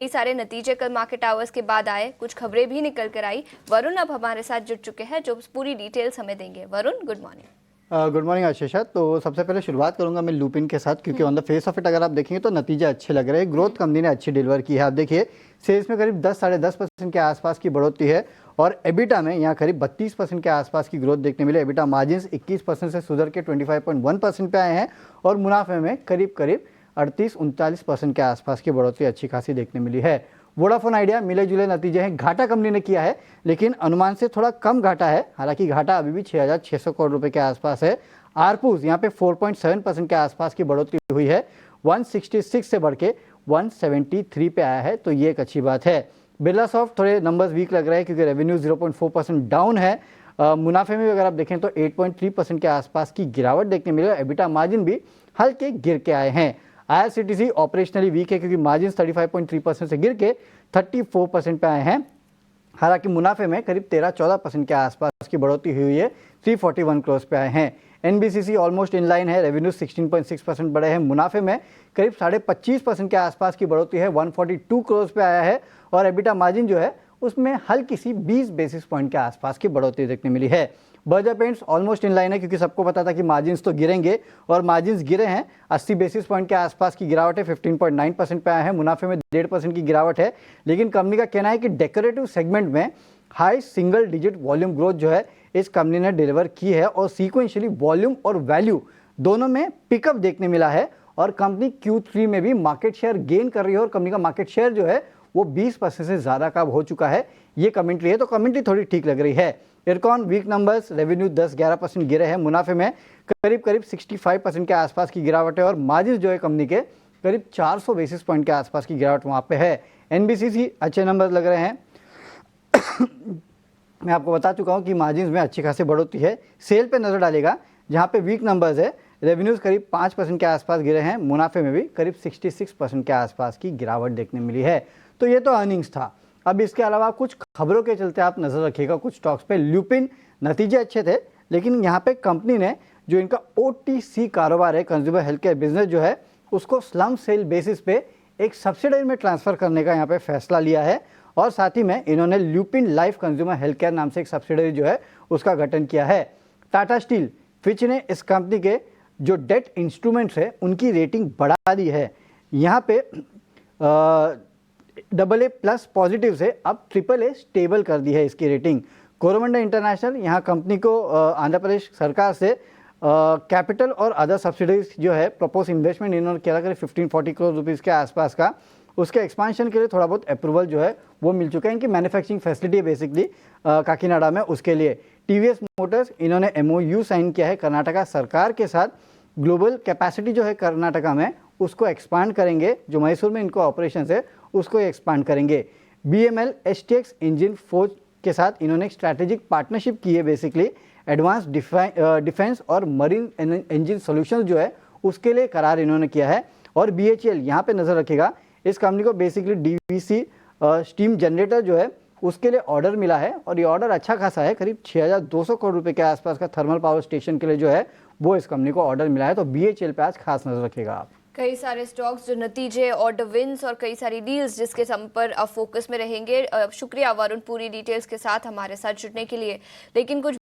कई सारे नतीजे कल मार्केट आवर्स के बाद आए, कुछ खबरें भी निकल कर आई। वरुण अब हमारे साथ जुड़ चुके हैं जो पूरी डिटेल्स हमें देंगे। Varun, good morning. Good morning Ashisha. तो सबसे पहले शुरुआत करूंगा मैं लुपिन के साथ, क्योंकि on the face of it अगर आप देखेंगे तो नतीजे अच्छे लग रहे हैं। ग्रोथ कंपनी ने अच्छी डिलीवर की है। आप देखिए सेल्स में करीब 10-10.5% के आसपास की बढ़ोतरी है और एबिटा में यहाँ करीब 32% के आसपास की ग्रोथ देखने मिली। एबिटा मार्जिन 21% से सुधर के 25.1% पे आए हैं और मुनाफे में करीब 38-39% के आसपास की बढ़ोतरी अच्छी खासी देखने मिली है। वोडाफोन आइडिया मिले जुले नतीजे हैं। घाटा कंपनी ने किया है, लेकिन अनुमान से थोड़ा कम घाटा है। हालांकि घाटा अभी भी 6,600 करोड़ रुपए के आसपास है। आरपूस यहाँ पे 4.7% के आसपास की बढ़ोतरी हुई है। 166 से बढ़ के 173 पे आया है, तो ये एक अच्छी बात है। बिरला सॉफ्ट थोड़े नंबर्स वीक लग रहे हैं क्योंकि रेवेन्यू 0.4% डाउन है। मुनाफे में भी अगर आप देखें तो 8.3% के आसपास की गिरावट देखने मिली। एबिटा मार्जिन भी हल्के गिर के आए हैं। आईआरसीटीसी ऑपरेशनली वीक है क्योंकि मार्जिन 35.3% से गिर के 34% पे आए हैं। हालांकि मुनाफे में करीब 13-14% के आसपास की बढ़ोतरी हुई है। 341 करोड़ पे आए हैं। एनबीसीसी ऑलमोस्ट इन लाइन है। रेवेन्यू 16.6% बढ़े हैं। मुनाफे में करीब 25.5% के आसपास की बढ़ोतरी है। 142 करोड़ पे आया है और एबिटा मार्जिन जो है उसमें हल्की सी 20 बेसिस पॉइंट के आसपास की बढ़ोतरी देखने मिली है। Berger paints almost in line है क्योंकि सबको पता था कि मार्जिन्स तो गिरेंगे और मार्जिन्स गिरे हैं। 80 बेसिस पॉइंट के आसपास की गिरावट है। 15.9% पे आया है। मुनाफे में 1.5% की गिरावट है। लेकिन कंपनी का कहना है कि डेकोरेटिव सेगमेंट में high single digit volume growth जो है इस कंपनी ने डिलीवर की है और सीक्वेंशियली वॉल्यूम और वैल्यू दोनों में पिकअप देखने मिला है और कंपनी Q3 में भी मार्केट शेयर गेन कर रही है और कंपनी का मार्केट शेयर जो है वो 20% से ज़्यादा का हो चुका है। ये कमेंट्री है, तो कमेंट्री थोड़ी ठीक लग रही है। इरकॉन वीक नंबर्स, रेवेन्यू 10-11% गिरे हैं। मुनाफे में करीब 65% के आसपास की गिरावट है और मार्जिन जो है कंपनी के करीब 400 बेसिस पॉइंट के आसपास की गिरावट वहाँ पे है। एनबीसीसी अच्छे नंबर लग रहे हैं। मैं आपको बता चुका हूँ कि मार्जिन में अच्छी खासी बढ़ोतरी है। सेल पे नज़र डालेगा जहाँ पे वीक नंबर्स है। रेवेन्यूज करीब 5% के आसपास गिरे हैं। मुनाफे में भी करीब 66% के आसपास की गिरावट देखने मिली है। तो ये तो अर्निंग्स था। अब इसके अलावा कुछ खबरों के चलते आप नजर रखिएगा कुछ स्टॉक्स पे। ल्यूपिन नतीजे अच्छे थे, लेकिन यहाँ पे कंपनी ने जो इनका OTC कारोबार है, कंज्यूमर हेल्थ केयर बिजनेस जो है, उसको स्लम सेल बेसिस पे एक सब्सिडरी में ट्रांसफर करने का यहाँ पे फैसला लिया है और साथ ही में इन्होंने lupin life consumer health care नाम से एक सब्सिडरी जो है उसका गठन किया है। टाटा स्टील, फिच ने इस कंपनी के जो डेट इंस्ट्रूमेंट्स है उनकी रेटिंग बढ़ा दी है। यहाँ पे AA+ पॉजिटिव से अब AAA स्टेबल कर दी है इसकी रेटिंग। कोरोमंडल इंटरनेशनल यहाँ कंपनी को आंध्र प्रदेश सरकार से कैपिटल और अदर सब्सिडीज जो है प्रपोज इन्वेस्टमेंट इन्होंने किया करीब 1540 करोड़ रुपीज़ के आसपास का। उसके एक्सपांशन के लिए थोड़ा बहुत अप्रूवल जो है वो मिल चुका है। इनकी मैन्युफैक्चरिंग फैसिलिटी है बेसिकली काकीनाडा में, उसके लिए टीवीएस मोटर्स इन्होंने MOU साइन किया है कर्नाटका सरकार के साथ। ग्लोबल कैपेसिटी जो है कर्नाटका में उसको एक्सपांड करेंगे। जो मैसूर में इनको ऑपरेशन है उसको एक्सपांड करेंगे। BML STX इंजन फोर्ज के साथ इन्होंने एक स्ट्रैटेजिक पार्टनरशिप की है। बेसिकली एडवांस डिफेंस और मरीन इंजन सॉल्यूशंस जो है उसके लिए करार इन्होंने किया है। और BHEL यहाँ पे नजर रखेगा, इस कंपनी को बेसिकली DVC स्टीम जनरेटर जो है उसके लिए ऑर्डर मिला है और ये ऑर्डर अच्छा खासा है। करीब 6,200 करोड़ रुपए के आसपास का थर्मल पावर स्टेशन के लिए जो है वो इस कंपनी को ऑर्डर मिला है। तो BHEL पे आज खास नजर रखेगा आप। कई सारे स्टॉक्स जो नतीजे, ऑर्डर विन्स और कई सारी डील्स जिसके सम पर फोकस में रहेंगे। शुक्रिया वरुण पूरी डिटेल्स के साथ हमारे साथ जुड़ने के लिए। लेकिन कुछ